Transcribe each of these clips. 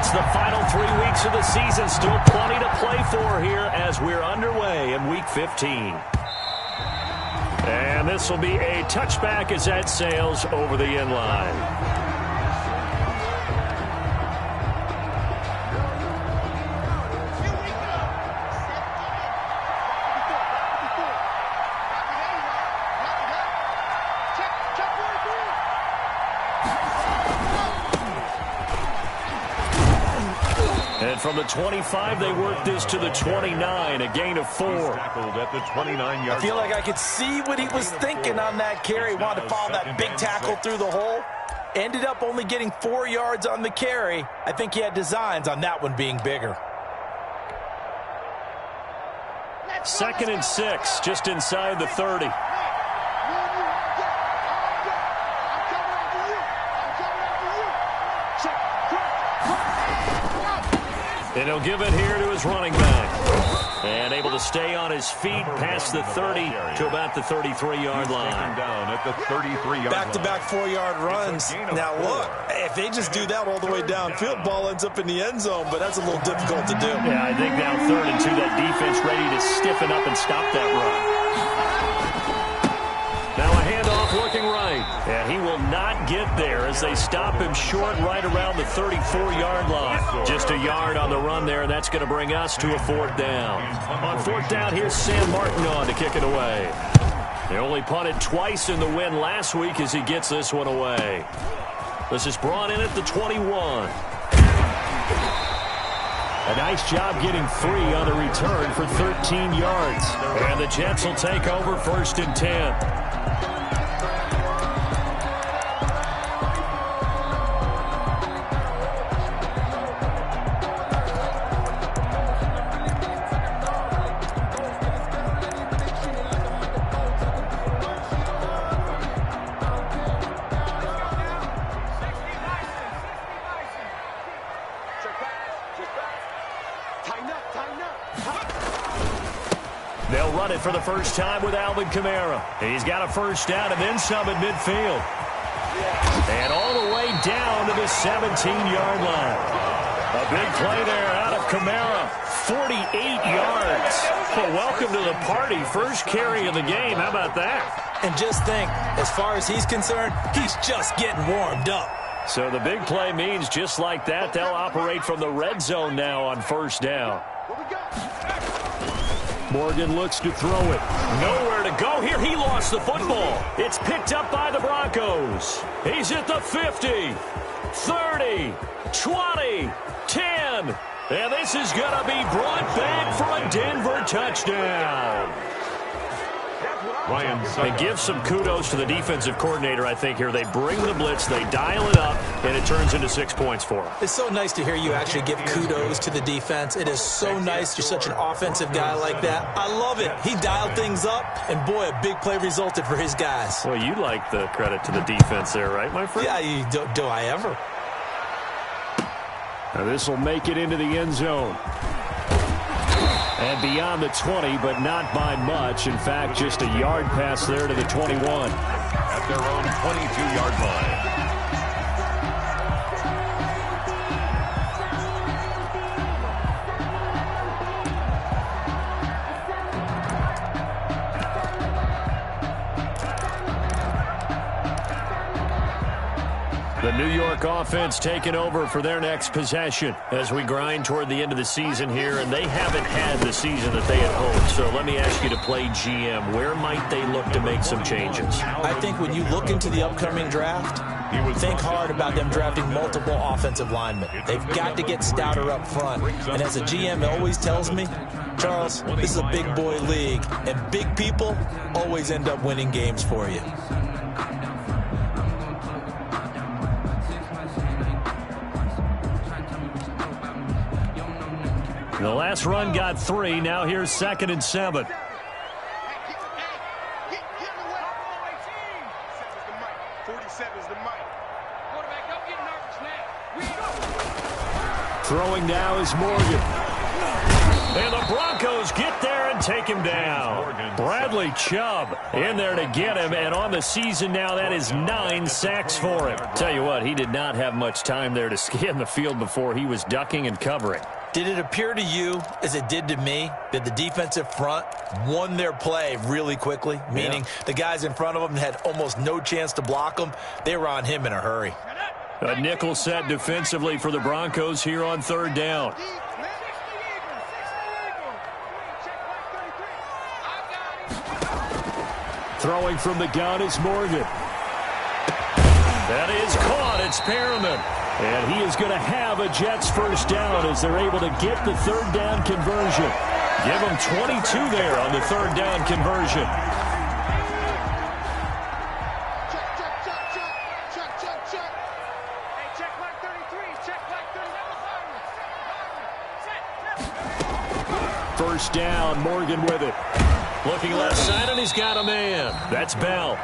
It's the final 3 weeks of the season. Still plenty to play for here as we're underway in Week 15. And this will be a touchback as that sails over the end line. And from the 25, they work this to the 29, a gain of 4. At the 29-yard I feel like I could see what he was thinking on that carry. Wanted to follow that big tackle through the hole. Ended up only getting 4 yards on the carry. I think he had designs on that one being bigger. 2nd and 6, just inside the 30. And he'll give it here to his running back. And able to stay on his feet past the 30 to about the 33-yard line. Down at the 33-yard Back-to-back 4-yard runs. Now, look, if they just do that all the way downfield, ball ends up in the end zone, but that's a little difficult to do. Yeah, I think now 3rd and 2, that defense ready to stiffen up and stop that run. Now a handoff looking right. And he will not get there as they stop him short right around the 34-yard line. Just a yard on the run there, and that's going to bring us to a 4th down. On 4th down, here's Sam Martin on to kick it away. They only punted twice in the win last week as he gets this one away. This is brought in at the 21. A nice job getting free on the return for 13 yards. And the Jets will take over 1st and 10. They'll run it for the first time with Alvin Kamara. He's got a 1st down and then some at midfield. And all the way down to the 17-yard line. A big play there out of Kamara. 48 yards. Well, welcome to the party. First carry of the game. How about that? And just think, as far as he's concerned, he's just getting warmed up. So the big play means just like that, they'll operate from the red zone now on 1st down. Morgan looks to throw it. Nowhere to go here. He lost the football. It's picked up by the Broncos. He's at the 50, 30, 20, 10. And this is going to be brought back for a Denver touchdown. And give some kudos to the defensive coordinator, I think, here. They bring the blitz, they dial it up, and it turns into 6 points for them. It's so nice to hear you actually give kudos to the defense. It is so nice. You're such an offensive guy like that. I love it. He dialed things up, and boy, a big play resulted for his guys. Well, you like the credit to the defense there, right, my friend? Yeah, do I ever? Now this will make it into the end zone. And beyond the 20, but not by much. In fact, just a yard pass there to the 21. At their own 22-yard line. The New York offense taking over for their next possession as we grind toward the end of the season here, and they haven't had the season that they had hoped. So let me ask you to play GM. Where might they look to make some changes? I think when you look into the upcoming draft, think hard about them drafting multiple offensive linemen. They've got to get stouter up front. And as a GM always tells me, Charles, this is a big boy league, and big people always end up winning games for you. The last run got 3. Now here's 2nd and 7. Throwing now is Morgan. And the Broncos get there and take him down. Bradley Chubb in there to get him, and on the season now, that is 9 sacks for him. Tell you what, he did not have much time there to scan the field before he was ducking and covering. Did it appear to you, as it did to me, that the defensive front won their play really quickly? Meaning the guys in front of them had almost no chance to block him. They were on him in a hurry. A nickel set defensively for the Broncos here on 3rd down. Throwing from the gun is Morgan. That is caught. It's Perriman. And he is going to have a Jets first down as they're able to get the 3rd down conversion. Give them 22 there on the 3rd down conversion. First down, Morgan with it. Looking left side, and he's got a man. That's Bell.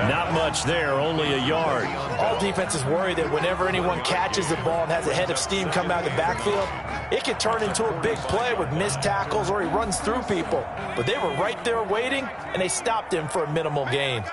Not much there, only a yard. All defenses worry that whenever anyone catches the ball and has a head of steam come out of the backfield, it can turn into a big play with missed tackles or he runs through people. But they were right there waiting, and they stopped him for a minimal gain.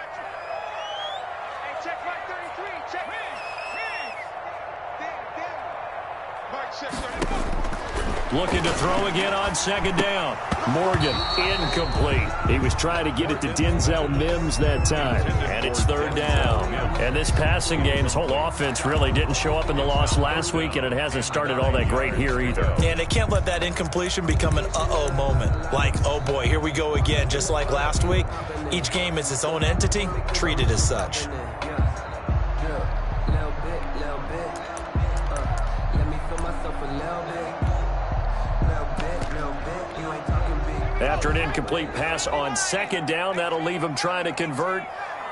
Looking to throw again on 2nd down. Morgan, incomplete. He was trying to get it to Denzel Mims that time. And it's 3rd down. And this passing game's whole offense really didn't show up in the loss last week, and it hasn't started all that great here either. And they can't let that incompletion become an uh-oh moment. Like, oh boy, here we go again, just like last week. Each game is its own entity, treated as such. After an incomplete pass on 2nd down, that'll leave him trying to convert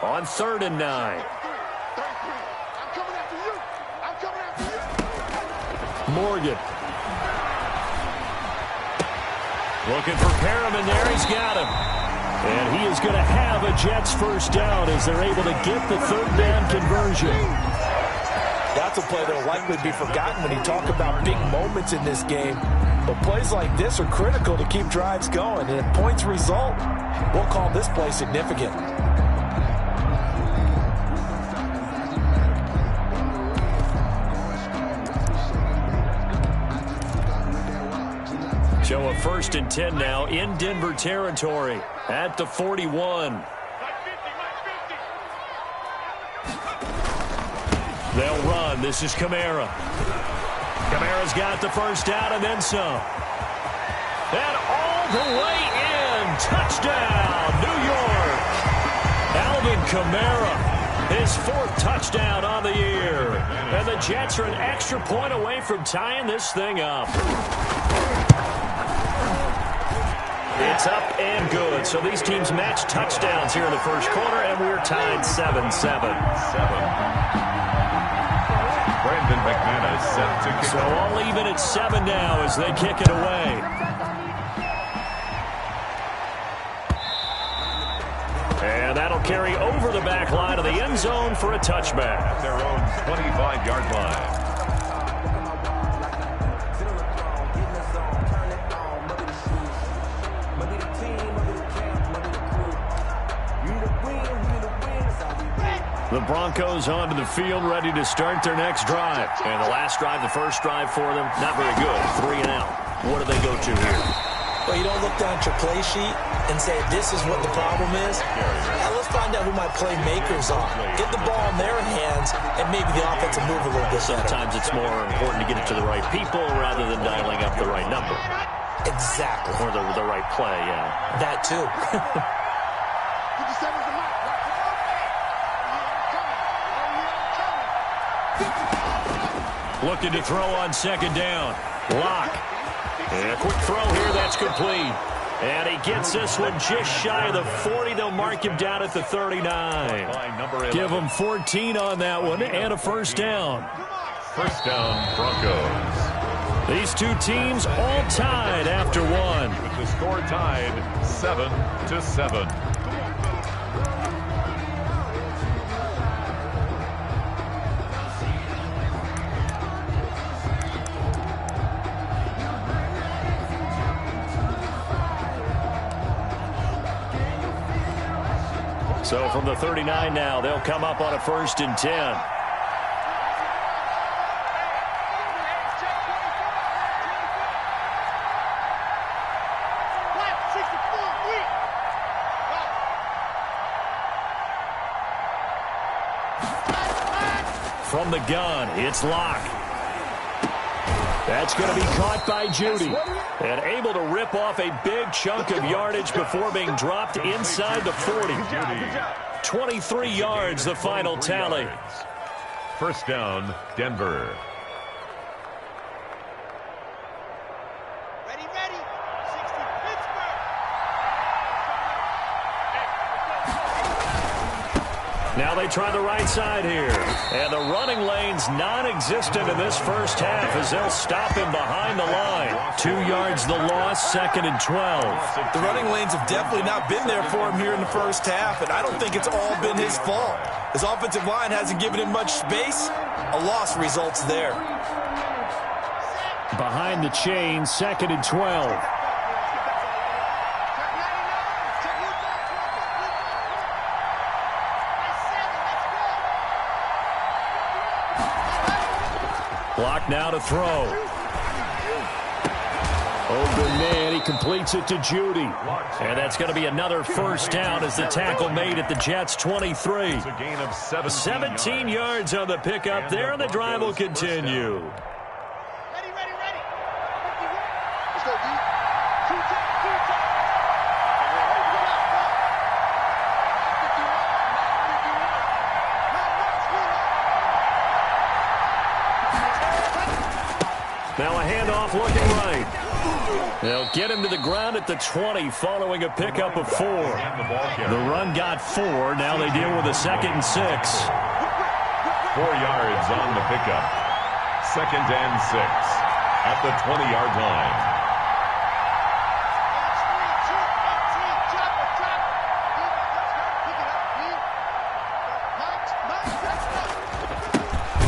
on 3rd and 9. Morgan. Looking for Perriman there. He's got him. And he is going to have a Jets first down as they're able to get the 3rd down conversion. That's a play that will likely be forgotten when you talk about big moments in this game. But plays like this are critical to keep drives going. And if points result, we'll call this play significant. Show a 1st and 10 now in Denver territory at the 41. They'll run. This is Kamara. Kamara's got the first down and then some. And all the way in. Touchdown, New York. Alvin Kamara, his 4th touchdown on the year. And the Jets are an extra point away from tying this thing up. It's up and good. So these teams match touchdowns here in the first quarter, and we're tied 7-7. Brandon McManus set to kick. So all even at 7 now as they kick it away. And that'll carry over the back line of the end zone for a touchback. At their own 25-yard line. The Broncos onto the field, ready to start their next drive. And the last drive, the first drive for them, not very good. 3 and out. What do they go to here? Well, you don't look down at your play sheet and say, this is what the problem is. Yeah, let's find out who my playmakers are. Get the ball in their hands, and maybe the offense will move a little bit better. Sometimes it's more important to get it to the right people rather than dialing up the right number. Exactly. Or the right play, yeah. That too. Looking to throw on 2nd down. Lock. And a quick throw here. That's complete. And he gets this one just shy of the 40. They'll mark him down at the 39. Give him 14 on that one and a first down. First down, Broncos. These two teams all tied after one. With the score tied 7-7. So from the 39 now, they'll come up on a 1st and 10. From the gun, it's Locke. That's going to be caught by Judy. And able to rip off a big chunk of yardage before being dropped inside the 40. 23 yards, the final tally. 1st down, Denver. Now they try the right side here. And the running lane's non-existent in this first half as they'll stop him behind the line. 2 yards the loss, 2nd and 12. The running lanes have definitely not been there for him here in the first half, and I don't think it's all been his fault. His offensive line hasn't given him much space. A loss results there. Behind the chain, 2nd and 12. Block now to throw. Open man, he completes it to Judy. And that's going to be another 1st down as the tackle made at the Jets' 23. It's a gain of 17 yards on the pickup there, and the drive will continue. Let's go, D. Now a handoff looking right. They'll get him to the ground at the 20 following a pickup of 4. The run got 4. Now they deal with a 2nd and 6. 4 yards on the pickup. 2nd and 6 at the 20-yard line.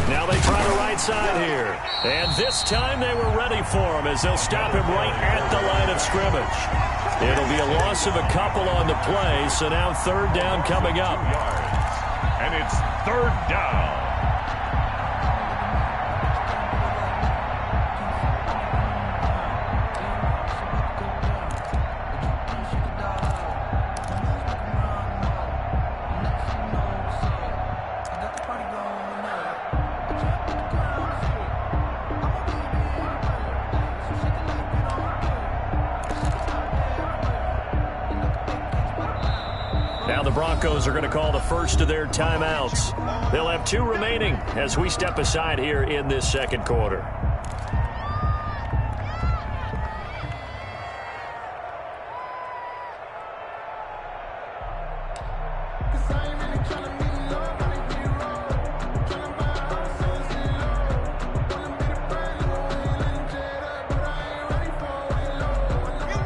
Now they try the right side here. And this time they were ready for him as they'll stop him right at the line of scrimmage. It'll be a loss of a couple on the play, so now 3rd down coming up. And it's 3rd down. Now the Broncos are going to call the first of their timeouts. They'll have 2 remaining as we step aside here in this 2nd quarter.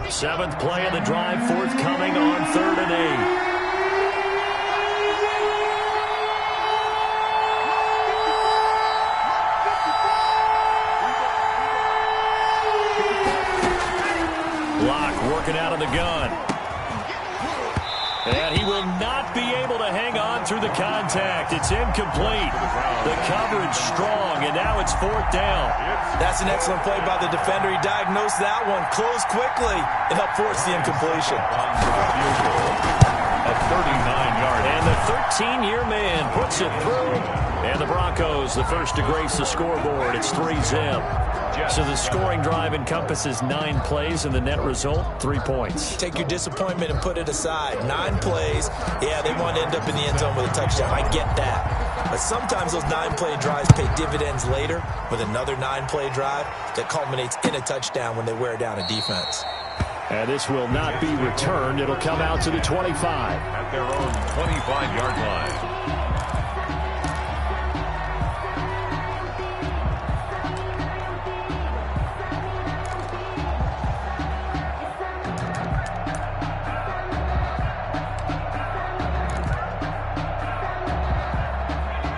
Seventh play of the drive, forthcoming on 3rd and 8. Working out of the gun. And he will not be able to hang on through the contact. It's incomplete. The coverage strong, and now it's 4th down. That's an excellent play by the defender. He diagnosed that one, closed quickly, and helped force the incompletion. A 39-yard. And the 13-year man puts it through. And the Broncos, the first to grace the scoreboard. It's 3-zip. So the scoring drive encompasses 9 plays, and the net result, 3 points. Take your disappointment and put it aside. 9 plays. Yeah, they want to end up in the end zone with a touchdown. I get that. But sometimes those 9-play drives pay dividends later with another 9-play drive that culminates in a touchdown when they wear down a defense. And this will not be returned. It'll come out to the 25. At their own 25-yard line.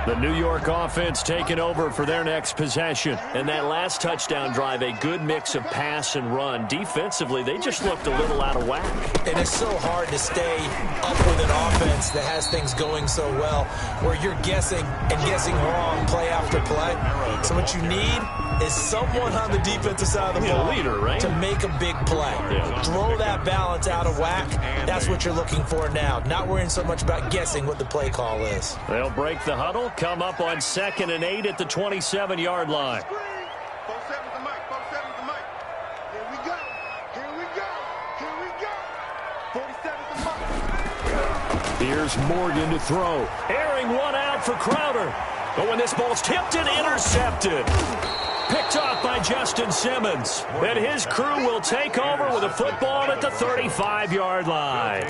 The The New York offense taking over for their next possession. And that last touchdown drive, a good mix of pass and run. Defensively, they just looked a little out of whack. And it's so hard to stay up with an offense that has things going so well, where you're guessing and guessing wrong play after play. So what you need is someone on the defensive side of the ball leader, right? to make a big play. Yeah. Throw that balance out of whack. That's what you're looking for now. Not worrying so much about guessing what the play call is. They'll break the huddle, come up on 2nd and 8 at the 27-yard line. Here's Morgan to throw. Airing one out for Crowder. But when this ball's tipped and intercepted. Picked off by Justin Simmons. And his crew will take over with a football at the 35-yard line.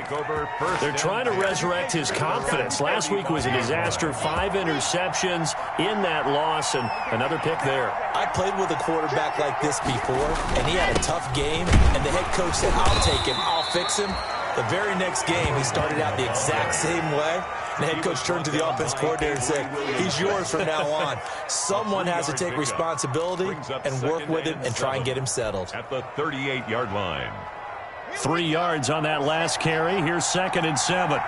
They're trying to resurrect his confidence. Last week was a disaster. 5 interceptions in that loss, and another pick there. I played with a quarterback like this before, and he had a tough game, and the head coach said, I'll take him, I'll fix him. The very next game, he started out the exact same way. The head coach turned to the offense coordinator and said, he's yours from now on. Someone has to take responsibility and work with him and try and get him settled. At the 38-yard line. 3 yards on that last carry. Here's 2nd and 7.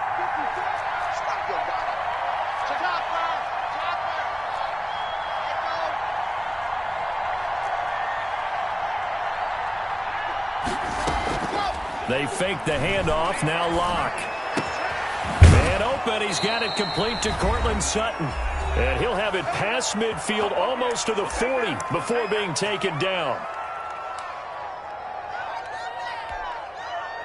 They fake the handoff. Now Locke. And open. He's got it complete to Cortland Sutton. And he'll have it past midfield almost to the 40 before being taken down.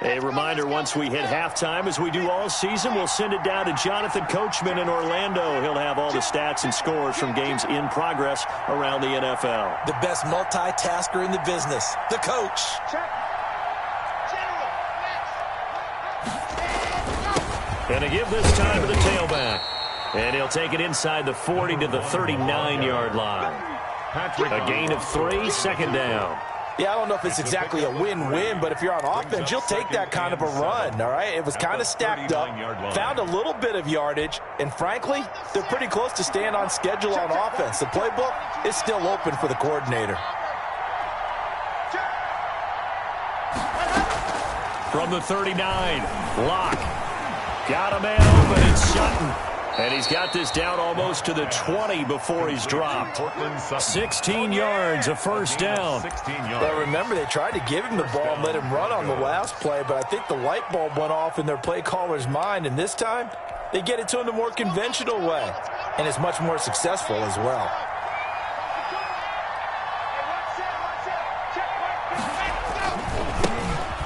A reminder, once we hit halftime, as we do all season, we'll send it down to Jonathan Coachman in Orlando. He'll have all the stats and scores from games in progress around the NFL. The best multitasker in the business, the coach. And a give this time to the tailback. And he'll take it inside the 40 to the 39-yard line. A gain of 3, 2nd down. Yeah, I don't know if it's exactly a win-win, but if you're on offense, you'll take that kind of a run, all right? It was kind of stacked up, found a little bit of yardage, and frankly, they're pretty close to staying on schedule on offense. The playbook is still open for the coordinator. From the 39, Locke. Got a man open, it's Sutton. And he's got this down almost to the 20 before he's dropped. 16 yards, a first down. Well, remember, they tried to give him the ball and let him run on the last play, but I think the light bulb went off in their play caller's mind, and this time, they get it to him the more conventional way, and it's much more successful as well.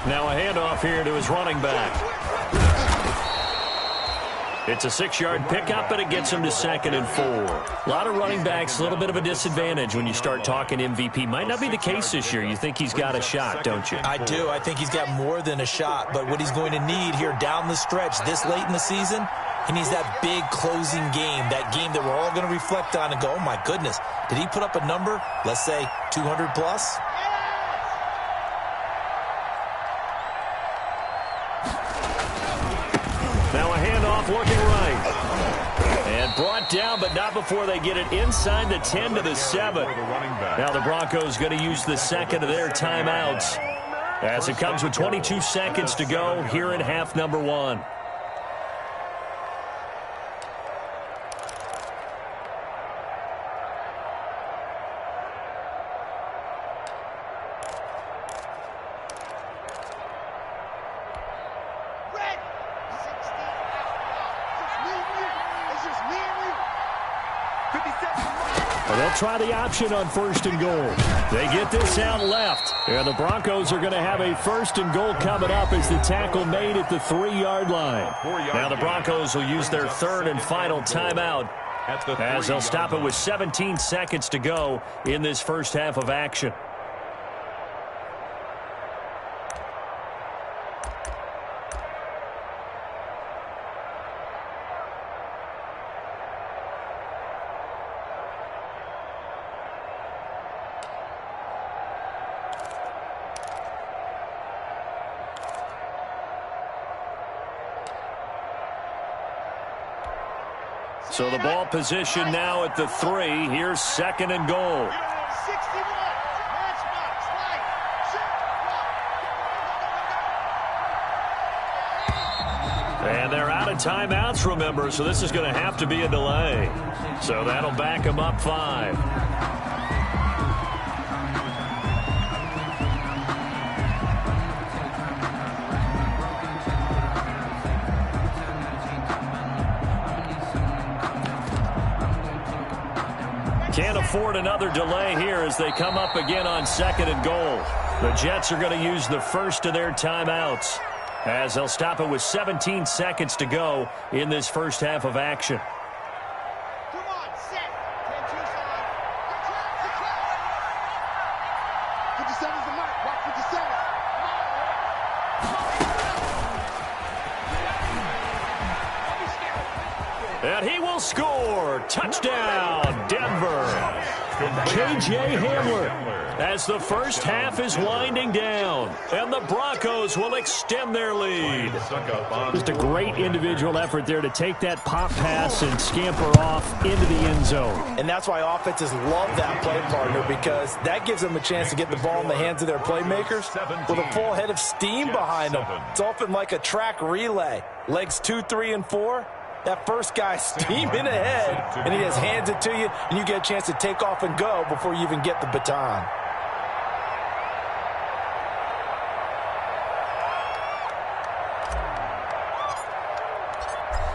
Now a handoff here to his running back. It's a 6-yard pickup, but it gets him to 2nd and 4. A lot of running backs, a little bit of a disadvantage when you start talking MVP. Might not be the case this year. You think he's got a shot, don't you? I do. I think he's got more than a shot, but what he's going to need here down the stretch this late in the season, he needs that big closing game, that game that we're all going to reflect on and go, oh, my goodness, did he put up a number, let's say 200 plus? Now a handoff looking right. And brought down, but not before they get it inside the 10 to the 7. Now the Broncos going to use the 2nd of their timeouts as it comes with 22 seconds to go here in half number 1. They'll try the option on 1st and goal. They get this out left. And the Broncos are going to have a 1st and goal coming up as the tackle made at the 3-yard line. Now the Broncos will use their 3rd and final timeout as they'll stop it with 17 seconds to go in this first half of action. So the ball position now at the 3. Here's 2nd and goal. And they're out of timeouts, remember, so this is going to have to be a delay. So that'll back them up 5. Can't afford another delay here as they come up again on 2nd and goal. The Jets are going to use the first of their timeouts as they'll stop it with 17 seconds to go in this first half of action. Come on, set. 57's the mark. Watch 57. And he will score. Touchdown, Denver. K.J. Hamler as the first half is winding down. And the Broncos will extend their lead. Just a great individual effort there to take that pop pass and scamper off into the end zone. And that's why offenses love that play partner, because that gives them a chance to get the ball in the hands of their playmakers with a full head of steam behind them. It's often like a track relay. Legs 2, 3, and 4. That first guy steaming ahead, and he just hands it to you, and you get a chance to take off and go before you even get the baton.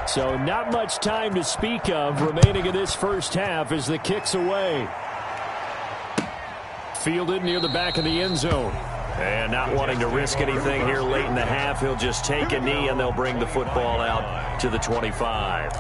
So not much time to speak of remaining in this first half as the kick's away. Fielded near the back of the end zone. And not wanting to risk anything here late in the half, he'll just take a knee and they'll bring the football out to the 25.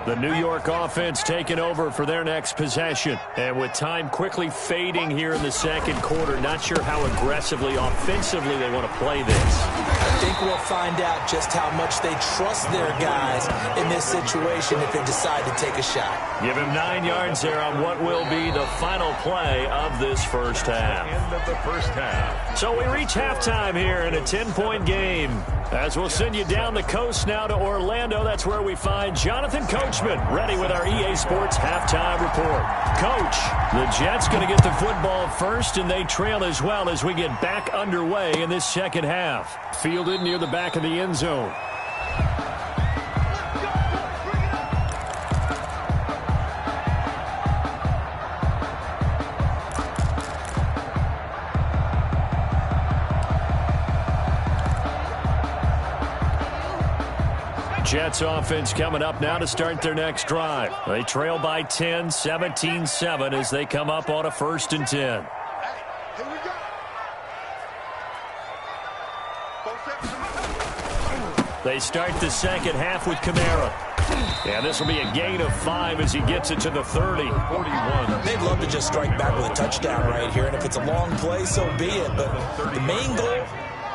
The New York offense taking over for their next possession. And with time quickly fading here in the second quarter, not sure how aggressively, offensively they want to play this. I think we'll find out just how much they trust their guys in this situation if they decide to take a shot. Give him 9 yards there on what will be the final play of this first half. End of the first half. So we reach halftime here in a 10-point game. As we'll send you down the coast now to Orlando, that's where we find Jonathan Coachman ready with our EA Sports halftime report. Coach, the Jets going to get the football first, and they trail as well as we get back underway in this second half. Fielded near the back of the end zone. Jets offense coming up now to start their next drive. They trail by 10, 17-7 as they come up on a 1st and 10. Here we go. They start the second half with Kamara. And this will be a gain of 5 as he gets it to the 30. 41. They'd love to just strike back with a touchdown right here, and if it's a long play, so be it. But the main goal,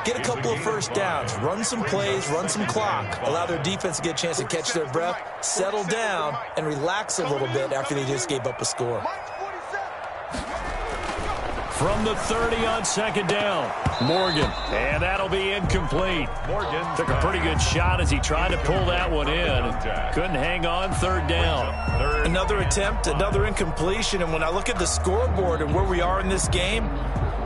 get a couple of first downs, run some plays, run some clock, allow their defense to get a chance to catch their breath, settle down, and relax a little bit after they just gave up a score. From the 30 on 2nd down, Morgan. And that'll be incomplete. Morgan Took a pretty good shot as he tried to pull that one in. Couldn't hang on 3rd down. Another attempt, another incompletion, and when I look at the scoreboard and where we are in this game,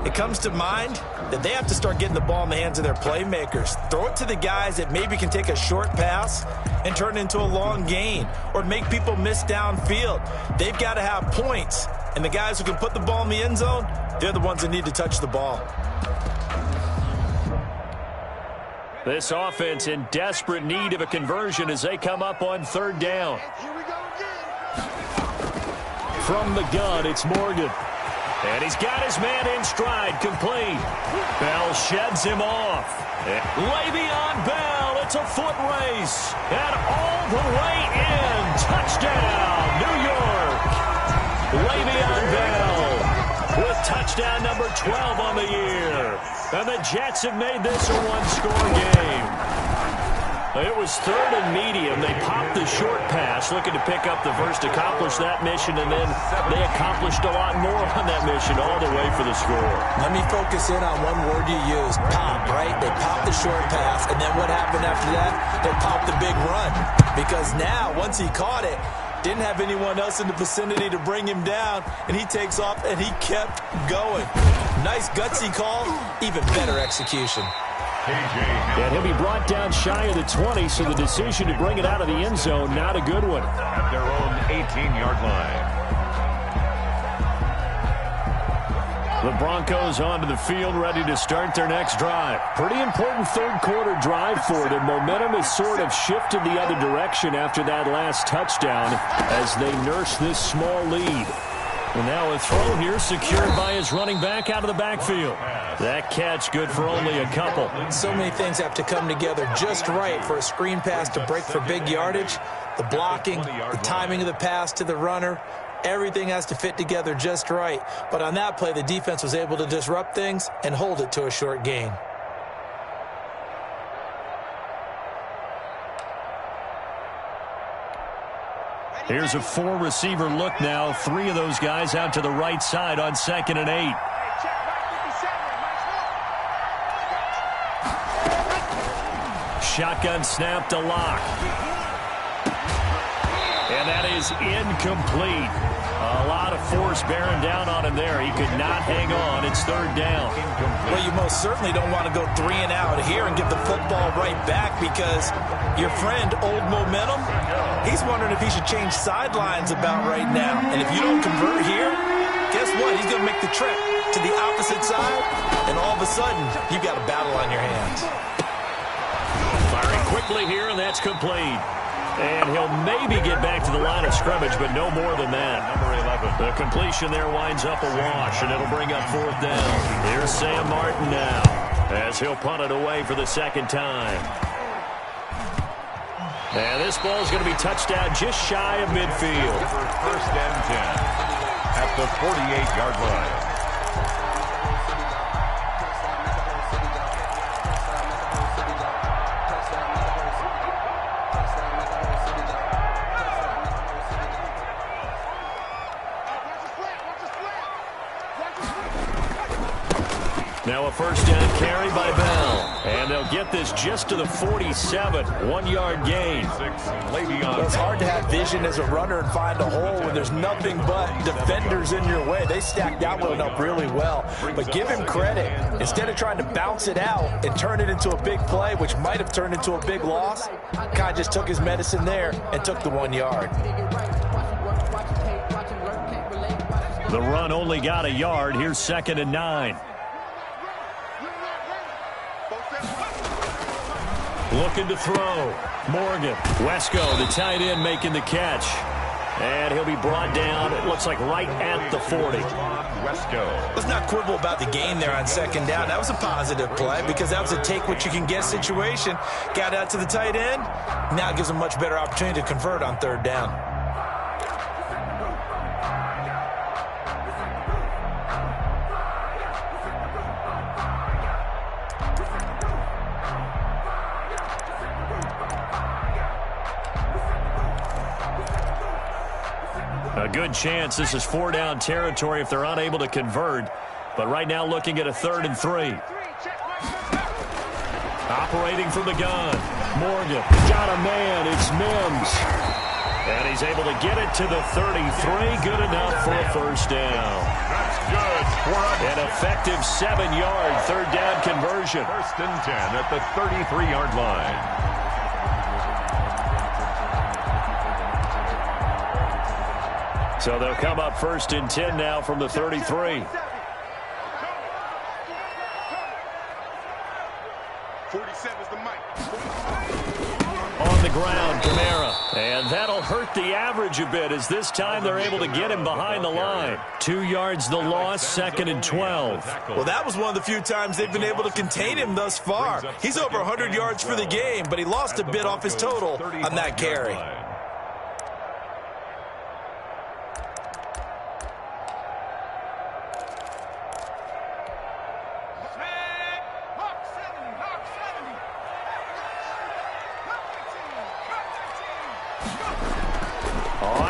it comes to mind that they have to start getting the ball in the hands of their playmakers. Throw it to the guys that maybe can take a short pass and turn it into a long gain or make people miss downfield. They've got to have points, and the guys who can put the ball in the end zone, they're the ones that need to touch the ball. This offense in desperate need of a conversion as they come up on 3rd down. Here we go again. From the gun, it's Morgan. And he's got his man in stride, complete. Bell sheds him off. Le'Veon Bell, it's a foot race. And all the way in. Touchdown, New York. Le'Veon Bell with touchdown number 12 on the year. And the Jets have made this a one-score game. It was third and medium. They popped the short pass, looking to pick up the first, accomplish that mission, and then they accomplished a lot more on that mission all the way for the score. Let me focus in on one word you used, pop, right? They popped the short pass, and then what happened after that? They popped the big run. Because now, once he caught it, didn't have anyone else in the vicinity to bring him down, and he takes off, and he kept going. Nice gutsy call, even better execution. And he'll be brought down shy of the 20, so the decision to bring it out of the end zone, not a good one. At their own 18-yard line. The Broncos onto the field, ready to start their next drive. Pretty important third-quarter drive for them. Momentum has sort of shifted the other direction after that last touchdown as they nurse this small lead. And now a throw here secured by his running back out of the backfield. That catch good for only a couple. So many things have to come together just right for a screen pass to break for big yardage. The blocking, the timing of the pass to the runner, everything has to fit together just right. But on that play, the defense was able to disrupt things and hold it to a short gain. Here's a four-receiver look now. Three of those guys out to the right side on 2nd and 8. Shotgun snap to Lock. And that is incomplete. A lot of force bearing down on him there. He could not hang on. It's 3rd down. Well, you most certainly don't want to go 3 and out here and give the football right back because your friend, Old Momentum, he's wondering if he should change sidelines about right now. And if you don't convert here, guess what? He's going to make the trek to the opposite side, and all of a sudden, you've got a battle on your hands. Firing quickly here, and that's complete. And he'll maybe get back to the line of scrimmage, but no more than that. Number 11. The completion there winds up a wash, and it'll bring up 4th down. Here's Sam Martin now, as he'll punt it away for the 2nd time. And this ball's going to be touched out just shy of midfield. 1st and 10 at the 48-yard line. Now a 1st down carry by Bell. And they'll get this just to the 47. 1-yard gain. It's hard to have vision as a runner and find a hole when there's nothing but defenders in your way. They stacked that one up really well. But give him credit. Instead of trying to bounce it out and turn it into a big play, which might have turned into a big loss, kind of just took his medicine there and took the 1 yard. The run only got a yard. Here's 2nd and 9. Looking to throw. Morgan. Wesco, the tight end, making the catch. And he'll be brought down, it looks like right at the 40. Wesco. Let's not quibble about the gain there on 2nd down. That was a positive play because that was a take-what-you-can-get situation. Got out to the tight end. Now it gives him a much better opportunity to convert on 3rd down. A good chance this is 4-down territory if they're unable to convert. But right now looking at a 3rd and 3. Operating from the gun. Morgan got a man. It's Mims. And he's able to get it to the 33. Good enough for a 1st down. That's good. An effective 7-yard 3rd down conversion. 1st and 10 at the 33-yard line. So they'll come up 1st and 10 now from the 33. 47 is the mic. On the ground, Kamara. And that'll hurt the average a bit as this time they're able to get him behind the line. 2 yards the loss, 2nd and 12. Well, that was one of the few times they've been able to contain him thus far. He's over 100 yards for the game, but he lost a bit off his total on that carry.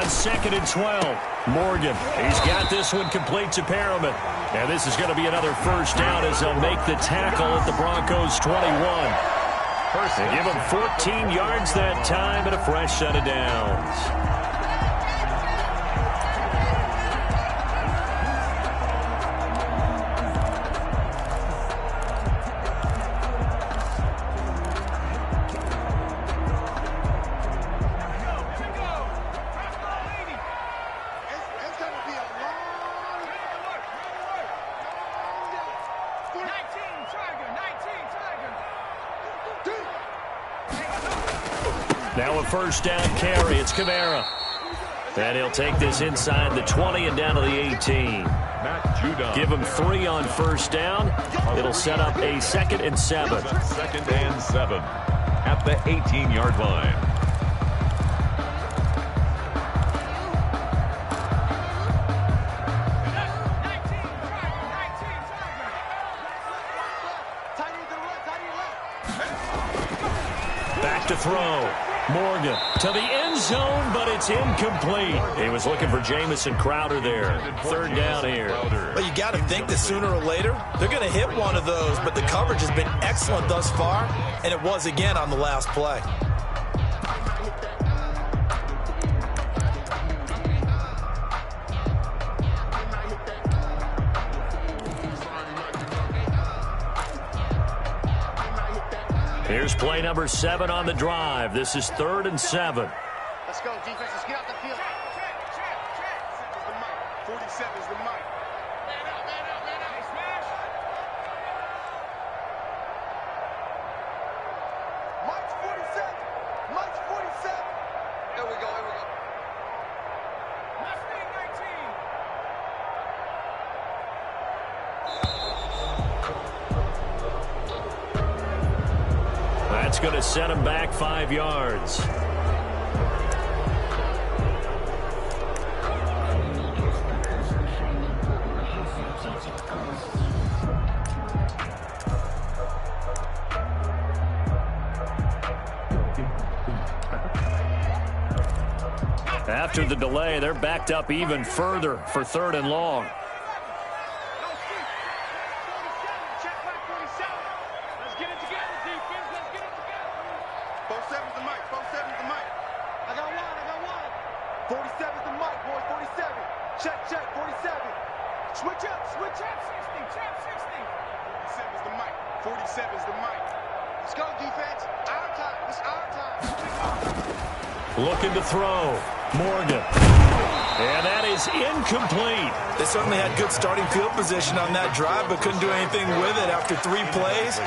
on 2nd and 12. Morgan, he's got this one complete to Perriman. And this is going to be another first down as they'll make the tackle at the Broncos' 21. They give him 14 yards that time and a fresh set of downs. Now a first down carry. It's Kamara. And he'll take this inside the 20 and down to the 18. Give him 3 on first down. It'll set up a 2nd and 7. 2nd and 7 at the 18-yard line. Back to throw. Morgan to the end zone, but it's incomplete. He was looking for Jamison Crowder there. 3rd down here. Well, you got to think that sooner or later, they're going to hit one of those, but the coverage has been excellent thus far, and it was again on the last play. Here's play number 7 on the drive. This is 3rd and 7. Let's go, defense. Let's get out the field. Check. 47 is the mic. Man out, man out, man out. Hey, smash. Mike's 47. Mike's 47. There we go, here we go. Mustang 19. That's going to set him back 5 yards. After the delay, they're backed up even further for 3rd and long. Looking to throw. Morgan. And that is incomplete. They certainly had good starting field position on that drive, but couldn't do anything with it after 3 plays.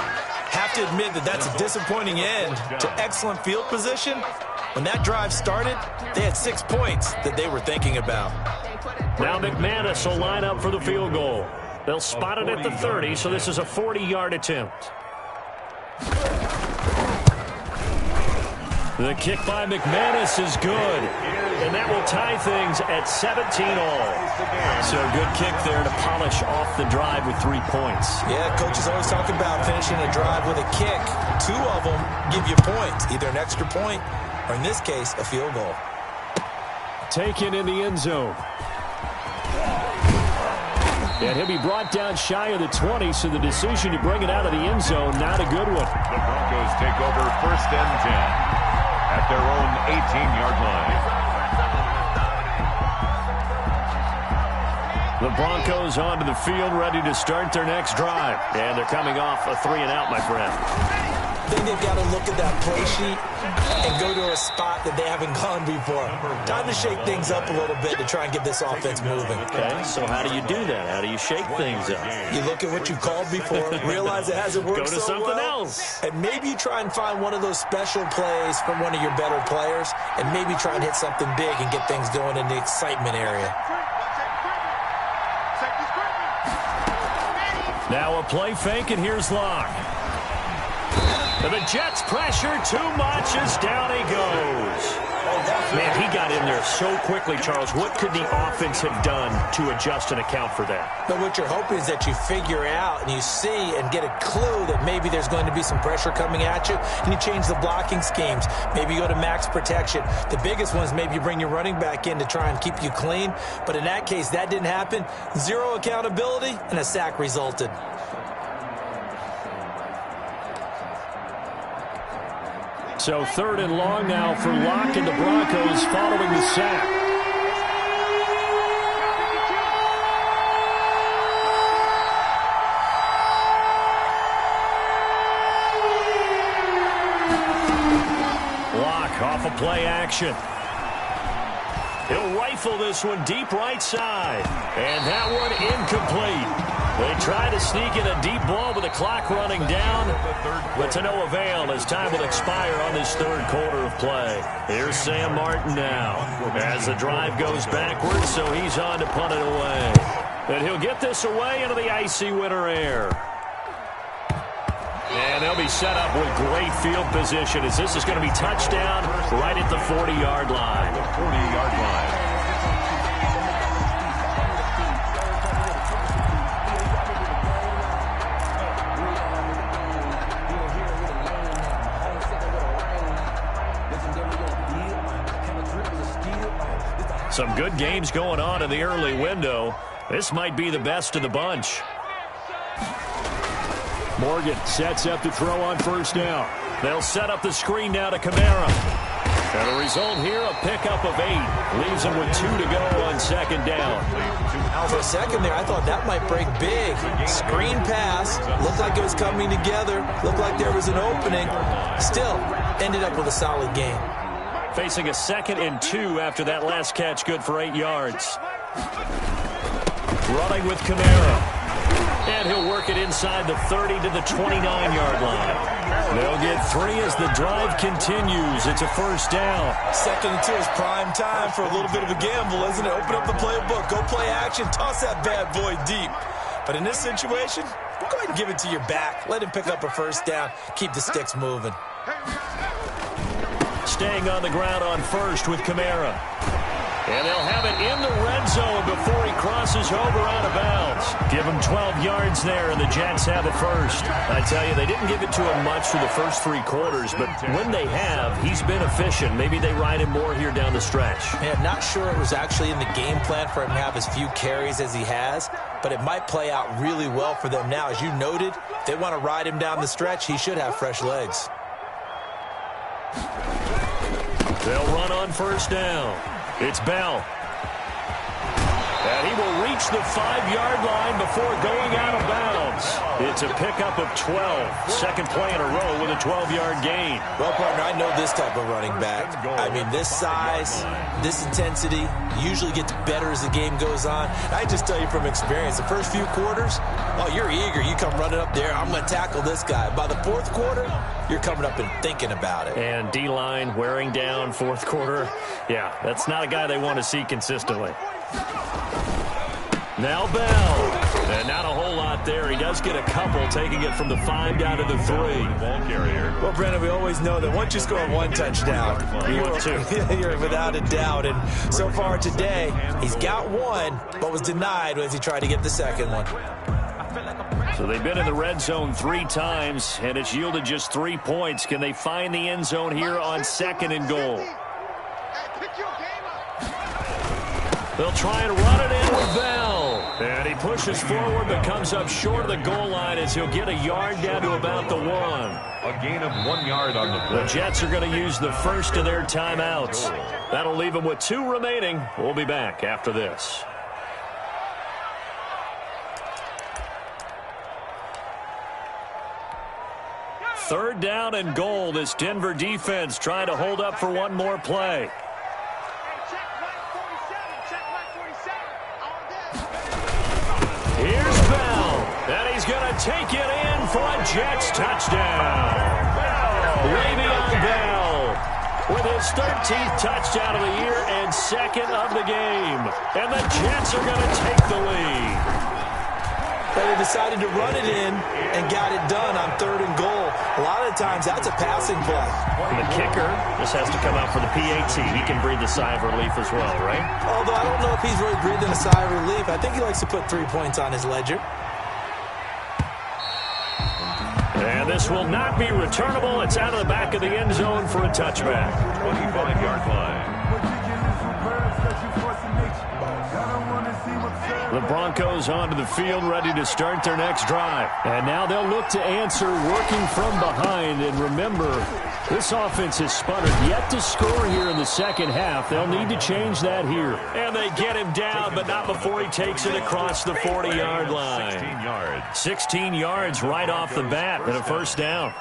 Have to admit that that's a disappointing end to excellent field position. When that drive started, they had 6 points that they were thinking about. Now McManus will line up for the field goal. They'll spot it at the 30, so this is a 40-yard attempt. The kick by McManus is good, and that will tie things at 17-all. So a good kick there to polish off the drive with 3 points. Yeah, coaches always talk about finishing a drive with a kick. 2 of them give you points, either an extra point or, in this case, a field goal. Taken in the end zone. And he'll be brought down shy of the 20, so the decision to bring it out of the end zone, not a good one. The Broncos take over 1st and 10. At their own 18-yard line. The Broncos onto the field, ready to start their next drive. And they're coming off a 3-and-out, my friend. I think they've got to look at that play sheet and go to a spot that they haven't gone before. Time to shake things up a little bit to try and get this offense moving. Okay, so how do you do that? How do you shake things up? You look at what you called before, realize it hasn't worked so well. Go to something else. And maybe you try and find one of those special plays from one of your better players, and maybe try and hit something big and get things going in the excitement area. Now a play fake, and here's Locke. And the Jets pressure too much as down he goes. Man, he got in there so quickly, Charles. What could the offense have done to adjust and account for that? But what you're hoping is that you figure out and you see and get a clue that maybe there's going to be some pressure coming at you, and you change the blocking schemes. Maybe you go to max protection. The biggest one is maybe you bring your running back in to try and keep you clean. But in that case, that didn't happen. Zero accountability, and a sack resulted. So 3rd and long now for Locke and the Broncos following the sack. Locke off a play action. He'll rifle this one deep right side. And that one incomplete. They try to sneak in a deep ball with the clock running down, but to no avail as time will expire on this 3rd quarter of play. Here's Sam Martin now as the drive goes backwards, so he's on to punt it away. And he'll get this away into the icy winter air. And they'll be set up with great field position as this is going to be touchdown right at the 40-yard line. The 40-yard line. Some good games going on in the early window. This might be the best of the bunch. Morgan sets up to throw on 1st down. They'll set up the screen now to Kamara. And a result here, a pickup of 8. Leaves them with 2 to go on 2nd down. For a second there, I thought that might break big. Screen pass. Looked like it was coming together. Looked like there was an opening. Still, ended up with a solid game. Facing a 2nd and 2 after that last catch, good for 8 yards. Running with Kamara. And he'll work it inside the 30 to the 29-yard line. They'll get 3 as the drive continues. It's a 1st down. 2nd and 2 is prime time for a little bit of a gamble, isn't it? Open up the playbook, go play action, toss that bad boy deep. But in this situation, go ahead and give it to your back. Let him pick up a 1st down. Keep the sticks moving. Staying on the ground on 1st with Kamara. And they'll have it in the red zone before he crosses over out of bounds. Give him 12 yards there, and the Jets have a 1st. I tell you, they didn't give it to him much through the first 3 quarters, but when they have, he's been efficient. Maybe they ride him more here down the stretch. Man, not sure it was actually in the game plan for him to have as few carries as he has, but it might play out really well for them now. As you noted, if they want to ride him down the stretch, he should have fresh legs. They'll run on 1st down. It's Bell. And he will reach the 5-yard line before going out of bounds. It's a pickup of 12. Second play in a row with a 12-yard gain. Well, partner, I know this type of running back. I mean, this size, this intensity usually gets better as the game goes on. I just tell you from experience, the first few quarters, oh, you're eager. You come running up there, I'm going to tackle this guy. By the 4th quarter, you're coming up and thinking about it. And D-line wearing down 4th quarter. Yeah, that's not a guy they want to see consistently. Now Bell. And not a whole lot there. He does get a couple, taking it from the 5 down to the 3. Ball carrier. Well, Brandon, we always know that once you score 1 touchdown, you're without a doubt. And so far today, he's got 1, but was denied as he tried to get the 2nd one. So they've been in the red zone 3 times, and it's yielded just 3 points. Can they find the end zone here on 2nd and goal? They'll try and run it in with Bell. And he pushes forward but comes up short of the goal line as he'll get a yard down to about the 1. A gain of 1 yard on the play. The Jets are going to use the first of their timeouts. That'll leave them with 2 remaining. We'll be back after this. Third down and goal. This Denver defense trying to hold up for one more play. Here's Bell, and he's going to take it in for a Jets touchdown. Le'Veon Bell with his 13th touchdown of the year and 2nd of the game. And the Jets are going to take the lead. They decided to run it in and got it done on 3rd and goal. A lot of the times, that's a passing play. And the kicker just has to come out for the PAT. He can breathe a sigh of relief as well, right? Although I don't know if he's really breathing a sigh of relief. I think he likes to put 3 points on his ledger. And this will not be returnable. It's out of the back of the end zone for a touchback. 25-yard line. The Broncos onto the field, ready to start their next drive. And now they'll look to answer working from behind. And remember, this offense has sputtered yet to score here in the second half. They'll need to change that here. And they get him down, but not before he takes it across the 40-yard line. 16 yards. 16 yards right off the bat and a first down.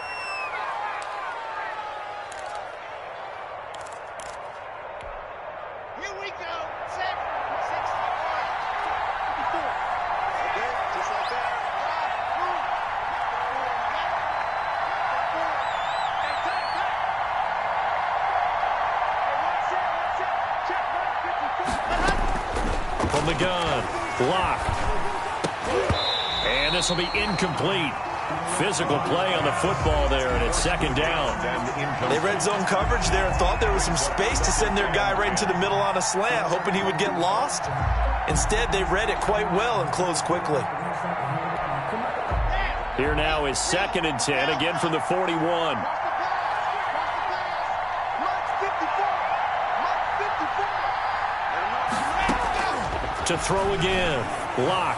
From the gun, block. And this will be incomplete. Physical play on the football there, and it's second down. They red zone coverage there and thought there was some space to send their guy right into the middle on a slant, hoping he would get lost. Instead, they read it quite well and closed quickly. Here now is 2nd and 10, again from the 41. To throw again. Lock.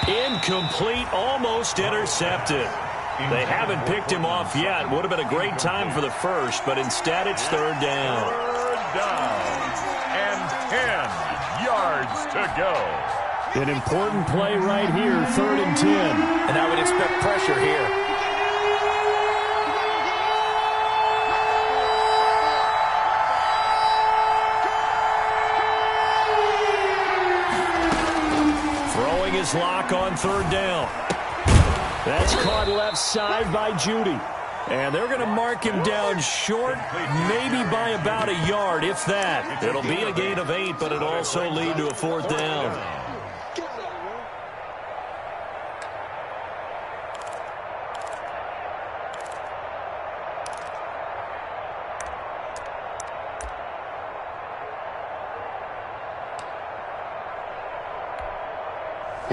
Incomplete, almost intercepted. They haven't picked him off yet. Would have been a great time for the first, but instead it's 3rd down. 3rd down. And 10 yards to go. An important play right here, 3rd and 10. And I would expect pressure here. His lock on 3rd down. That's caught left side by Judy. And they're going to mark him down short, maybe by about a yard, if that. It'll be a gain of 8, but it'll also lead to a 4th down.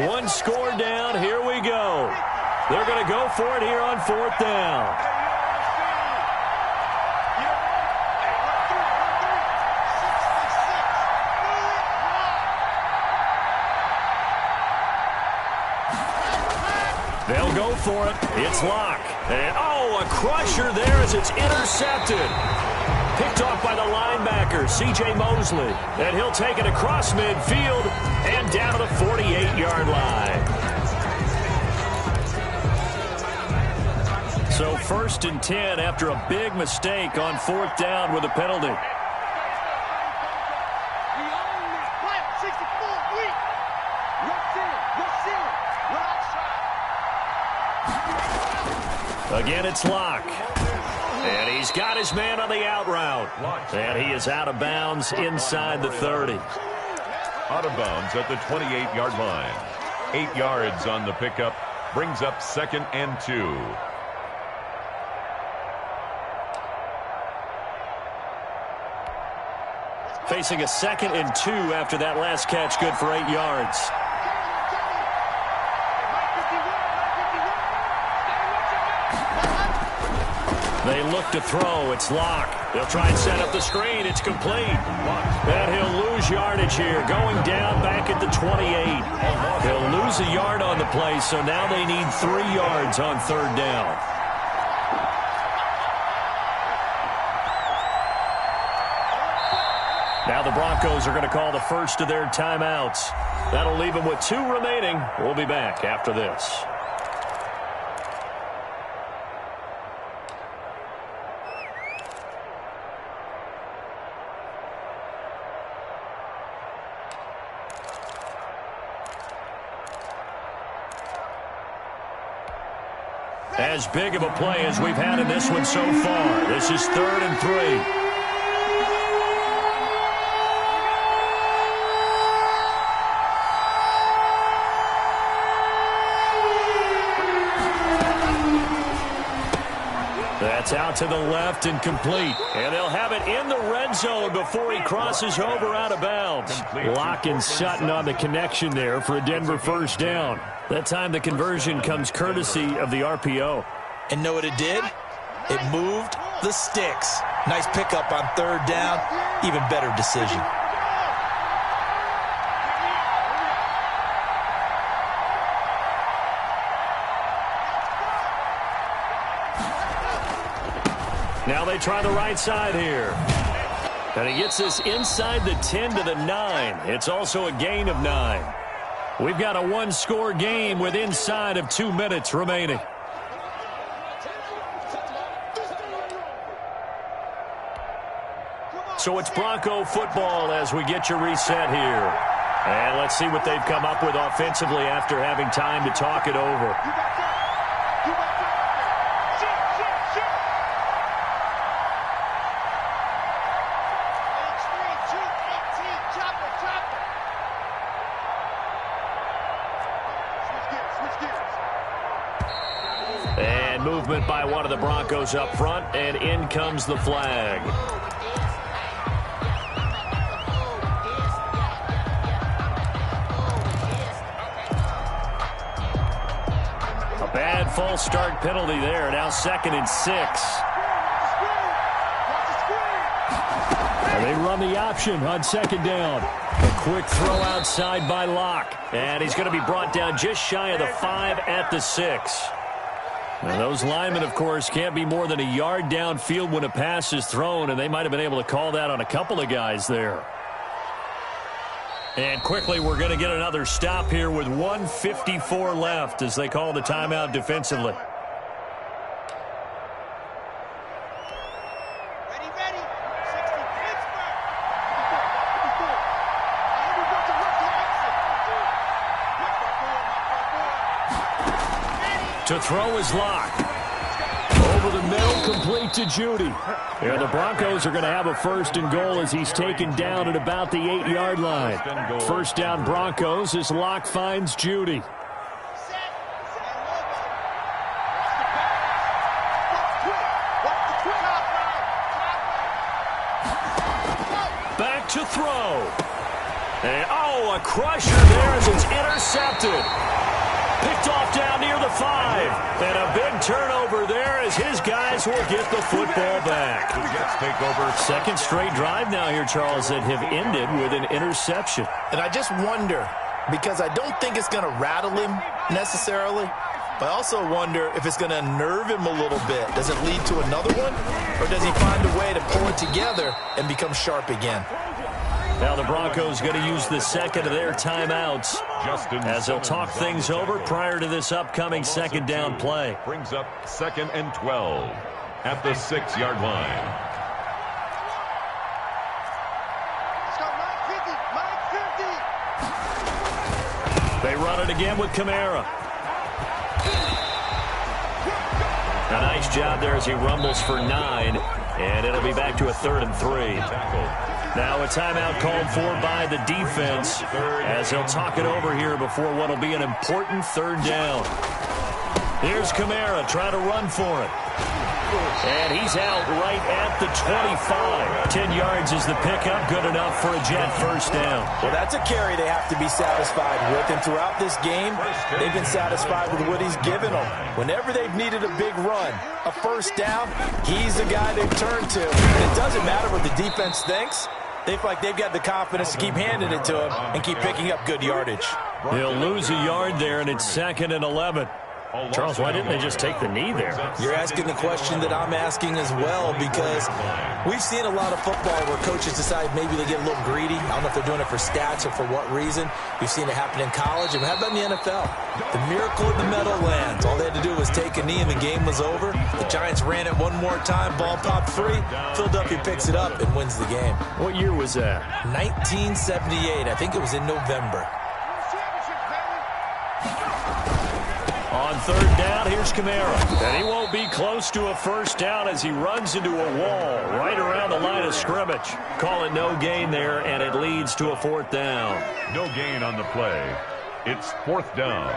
One score down. Here we go. They're going to go for it here on 4th down. They'll go for it. It's Locke. And, oh, a crusher there as it's intercepted. Picked off by the linebacker, C.J. Mosley. And he'll take it across midfield and down to the 48-yard line. So 1st and 10 after a big mistake on 4th down with a penalty. Again, it's Locke. And he's got his man on the out route. And he is out of bounds inside the 30. Out of bounds at the 28-yard line. 8 yards on the pickup. Brings up 2nd and 2. Facing a 2nd and 2 after that last catch, good for 8 yards. They look to throw. It's Locke. They'll try and set up the screen. It's complete. And he'll lose yardage here. Going down back at the 28. He'll lose a yard on the play, so now they need 3 yards on 3rd down. Now the Broncos are going to call the first of their timeouts. That'll leave them with 2 remaining. We'll be back after this. As big of a play as we've had in this one so far. This is 3rd and 3. to the left and complete. And they'll have it in the red zone before he crosses over out of bounds. Locke and Sutton on the connection there for a Denver first down. That time the conversion comes courtesy of the RPO. And know what it did? It moved the sticks. Nice pickup on third down. Even better decision. Now they try the right side here. And he gets this inside the 10 to the 9. It's also a gain of 9. We've got a one-score game with inside of 2 minutes remaining. So it's Bronco football as we get your reset here. And let's see what they've come up with offensively after having time to talk it over. And movement by one of the Broncos up front, and in comes the flag. A bad false start penalty there. Now 2nd and 6. And they run the option on 2nd down. A quick throw outside by Locke. And he's going to be brought down just shy of the 5 at the 6. Now those linemen, of course, can't be more than a yard downfield when a pass is thrown, and they might have been able to call that on a couple of guys there. And quickly, we're going to get another stop here with 1:54 left as they call the timeout defensively. To throw is Locke. Over the middle, complete to Judy. And the Broncos are going to have a 1st and goal as he's taken down at about the 8-yard line. 1st down Broncos as Locke finds Judy. Back to throw. And, oh, a crusher there as it's intercepted. Picked off down near the 5. And a big turnover there as his guys will get the football back. Take over. 2nd straight drive now here, Charles, that have ended with an interception. And I just wonder, because I don't think it's going to rattle him necessarily, but I also wonder if it's going to unnerve him a little bit. Does it lead to another one? Or does he find a way to pull it together and become sharp again? Now the Broncos going to use the 2nd of their timeouts as they'll talk things over prior to this upcoming 2nd down play. Brings up 2nd and 12 at the 6-yard line. They run it again with Kamara. A nice job there as he rumbles for 9, and it'll be back to a 3rd and 3. Now a timeout called for by the defense as they'll talk it over here before what will be an important 3rd down. Here's Kamara trying to run for it. And he's out right at the 25. 10 yards is the pickup. Good enough for a Jet 1st down. Well, that's a carry they have to be satisfied with. And throughout this game, they've been satisfied with what he's given them. Whenever they've needed a big run, a 1st down, he's the guy they've turned to. And it doesn't matter what the defense thinks. They feel like they've got the confidence to keep handing it to him and keep picking up good yardage. He'll lose a yard there, and it's 2nd and 11. Charles, why didn't they just take the knee there? You're asking the question that I'm asking as well, because we've seen a lot of football where coaches decide maybe they get a little greedy. I don't know if they're doing it for stats or for what reason. We've seen it happen in college. And how about in the NFL? The miracle of the Meadowlands. All they had to do was take a knee and the game was over. The Giants ran it one more time. Ball popped free. Philadelphia picks it up and wins the game. What year was that? 1978. I think it was in November. On 3rd down, here's Kamara. And he won't be close to a 1st down as he runs into a wall right around the line of scrimmage. Call it no gain there, and it leads to a 4th down. No gain on the play. It's 4th down.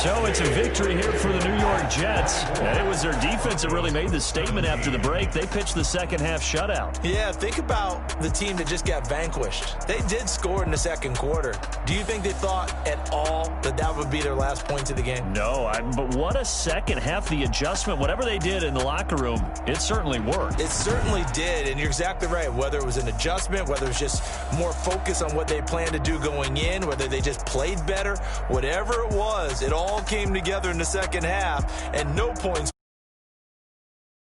So it's a victory here for the New York Jets. And it was their defense that really made the statement after the break. They pitched the second half shutout. Yeah, think about the team that just got vanquished. They did score in the second quarter. Do you think they thought at all that that would be their last points of the game? No, but what a second half. The adjustment, whatever they did in the locker room, it certainly worked. It certainly did, and you're exactly right. Whether it was an adjustment, whether it was just more focus on what they planned to do going in, whether they just played better, whatever it was, it all came together in the second half, and no points